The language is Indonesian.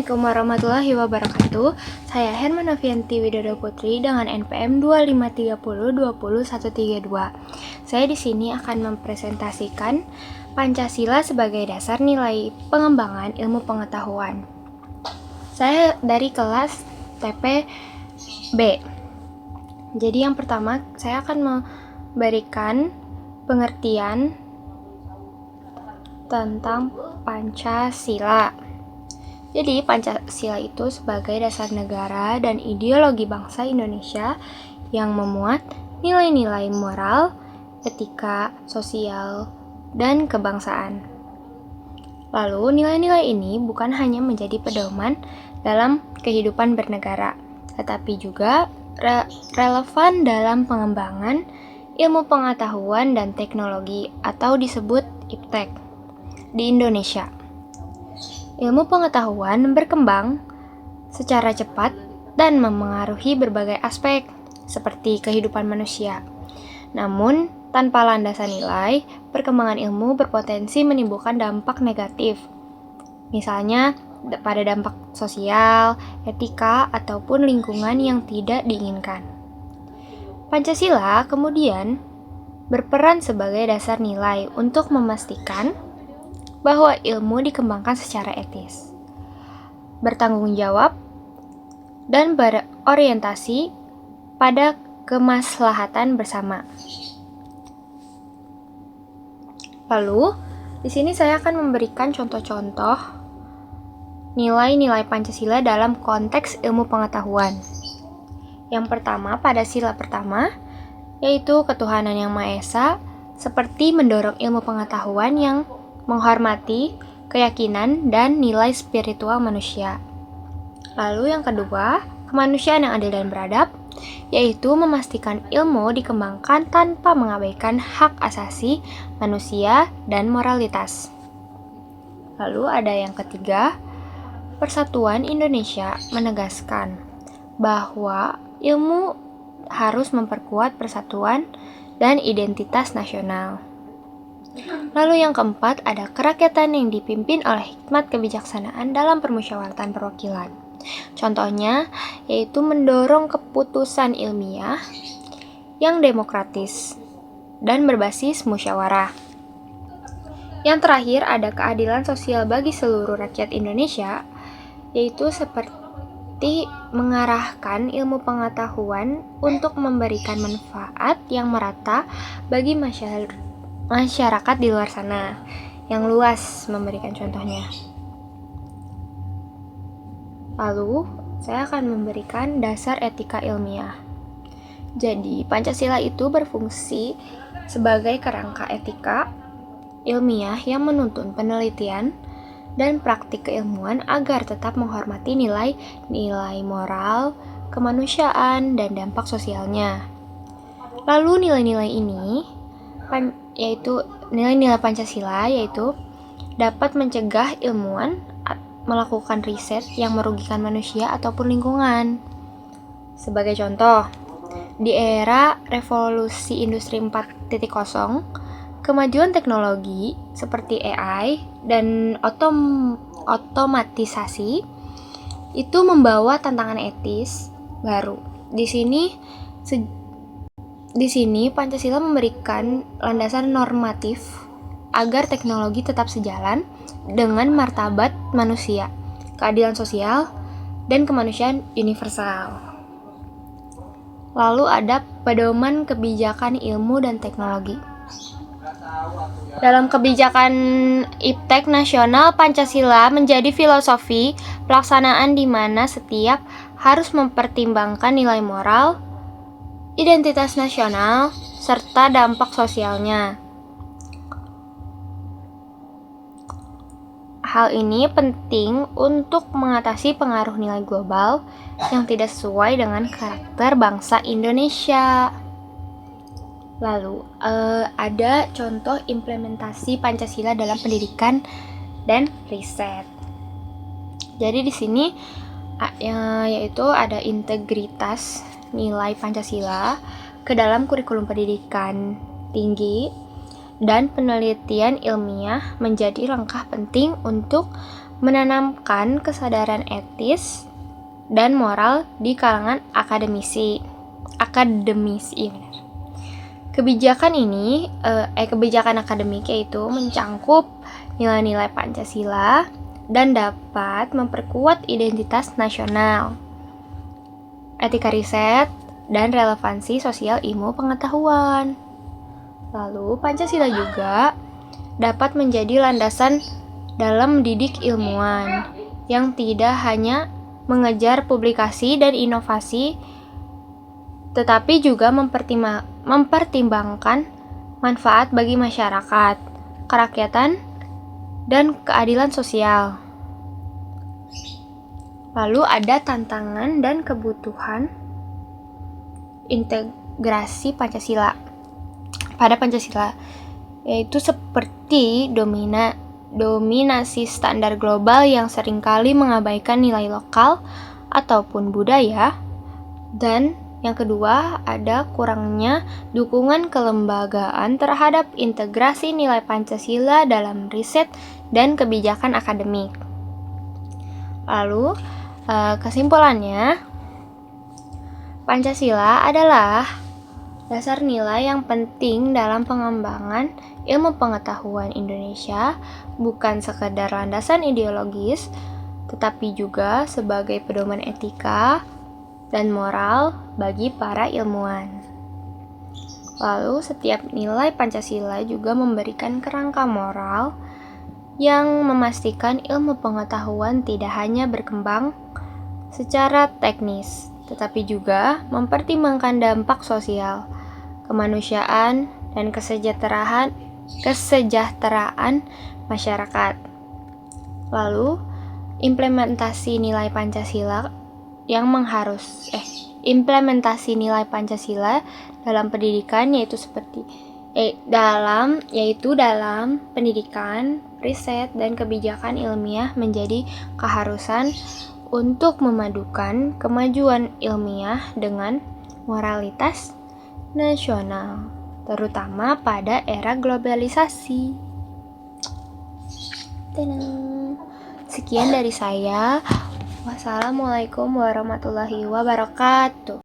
Assalamualaikum warahmatullahi wabarakatuh. Saya Herman Novianti Widodo Putri dengan NPM 2530200132. Saya di sini akan mempresentasikan Pancasila sebagai dasar nilai pengembangan ilmu pengetahuan. Saya dari kelas TPB. Jadi yang pertama, saya akan memberikan pengertian tentang Pancasila. Jadi, Pancasila itu sebagai dasar negara dan ideologi bangsa Indonesia yang memuat nilai-nilai moral, etika, sosial, dan kebangsaan. Lalu, nilai-nilai ini bukan hanya menjadi pedoman dalam kehidupan bernegara, tetapi juga relevan dalam pengembangan ilmu pengetahuan dan teknologi atau disebut IPTEK di Indonesia. Ilmu pengetahuan berkembang secara cepat dan memengaruhi berbagai aspek seperti kehidupan manusia. Namun, tanpa landasan nilai, perkembangan ilmu berpotensi menimbulkan dampak negatif. Misalnya, pada dampak sosial, etika, ataupun lingkungan yang tidak diinginkan. Pancasila kemudian berperan sebagai dasar nilai untuk memastikan bahwa ilmu dikembangkan secara etis, bertanggung jawab, dan berorientasi pada kemaslahatan bersama. Lalu, di sini saya akan memberikan contoh-contoh nilai-nilai Pancasila dalam konteks ilmu pengetahuan. Yang pertama, pada sila pertama, yaitu ketuhanan yang Maha Esa, seperti mendorong ilmu pengetahuan yang menghormati keyakinan dan nilai spiritual manusia. Lalu yang kedua, kemanusiaan yang adil dan beradab, yaitu memastikan ilmu dikembangkan tanpa mengabaikan hak asasi manusia dan moralitas. Lalu ada yang ketiga, Persatuan Indonesia menegaskan bahwa ilmu harus memperkuat persatuan dan identitas nasional. Lalu yang keempat, ada kerakyatan yang dipimpin oleh hikmat kebijaksanaan dalam permusyawaratan perwakilan. Contohnya, yaitu mendorong keputusan ilmiah yang demokratis dan berbasis musyawarah. Yang terakhir, ada keadilan sosial bagi seluruh rakyat Indonesia, yaitu seperti mengarahkan ilmu pengetahuan untuk memberikan manfaat yang merata bagi masyarakat di luar sana yang luas, memberikan contohnya. Lalu, saya akan memberikan dasar etika ilmiah. Jadi, Pancasila itu berfungsi sebagai kerangka etika ilmiah yang menuntun penelitian dan praktik keilmuan agar tetap menghormati nilai-nilai moral, kemanusiaan, dan dampak sosialnya. Lalu, nilai-nilai ini yaitu nilai-nilai Pancasila, yaitu dapat mencegah ilmuwan melakukan riset yang merugikan manusia ataupun lingkungan. Sebagai contoh, di era revolusi industri 4.0, kemajuan teknologi seperti AI dan otomatisasi itu membawa tantangan etis baru. Di sini Pancasila memberikan landasan normatif agar teknologi tetap sejalan dengan martabat manusia, keadilan sosial, dan kemanusiaan universal. Lalu ada pedoman kebijakan ilmu dan teknologi. Dalam kebijakan IPTEK nasional, Pancasila menjadi filosofi pelaksanaan di mana setiap harus mempertimbangkan nilai moral, identitas nasional, serta dampak sosialnya. Hal ini penting untuk mengatasi pengaruh nilai global yang tidak sesuai dengan karakter bangsa Indonesia. Lalu, ada contoh implementasi Pancasila dalam pendidikan dan riset. Jadi di sini yaitu ada integritas nilai Pancasila ke dalam kurikulum pendidikan tinggi dan penelitian ilmiah menjadi langkah penting untuk menanamkan kesadaran etis dan moral di kalangan akademisi. Iya benar. Kebijakan akademik yaitu mencangkup nilai-nilai Pancasila dan dapat memperkuat identitas nasional, etika riset, dan relevansi sosial ilmu pengetahuan. Lalu, Pancasila juga dapat menjadi landasan dalam mendidik ilmuwan yang tidak hanya mengejar publikasi dan inovasi, tetapi juga mempertimbangkan manfaat bagi masyarakat, kerakyatan, dan keadilan sosial. Lalu ada tantangan dan kebutuhan integrasi Pancasila. Pada Pancasila, yaitu seperti dominasi standar global yang seringkali mengabaikan nilai lokal ataupun budaya, dan yang kedua ada kurangnya dukungan kelembagaan terhadap integrasi nilai Pancasila dalam riset dan kebijakan akademik. Lalu, kesimpulannya, Pancasila adalah dasar nilai yang penting dalam pengembangan ilmu pengetahuan Indonesia, bukan sekedar landasan ideologis, tetapi juga sebagai pedoman etika dan moral bagi para ilmuwan. Lalu, setiap nilai Pancasila juga memberikan kerangka moral yang memastikan ilmu pengetahuan tidak hanya berkembang secara teknis, tetapi juga mempertimbangkan dampak sosial, kemanusiaan, dan kesejahteraan masyarakat. Lalu, implementasi nilai Pancasila dalam pendidikan dalam pendidikan, riset, dan kebijakan ilmiah menjadi keharusan untuk memadukan kemajuan ilmiah dengan moralitas nasional, terutama pada era globalisasi. Sekian dari saya. Wassalamualaikum warahmatullahi wabarakatuh.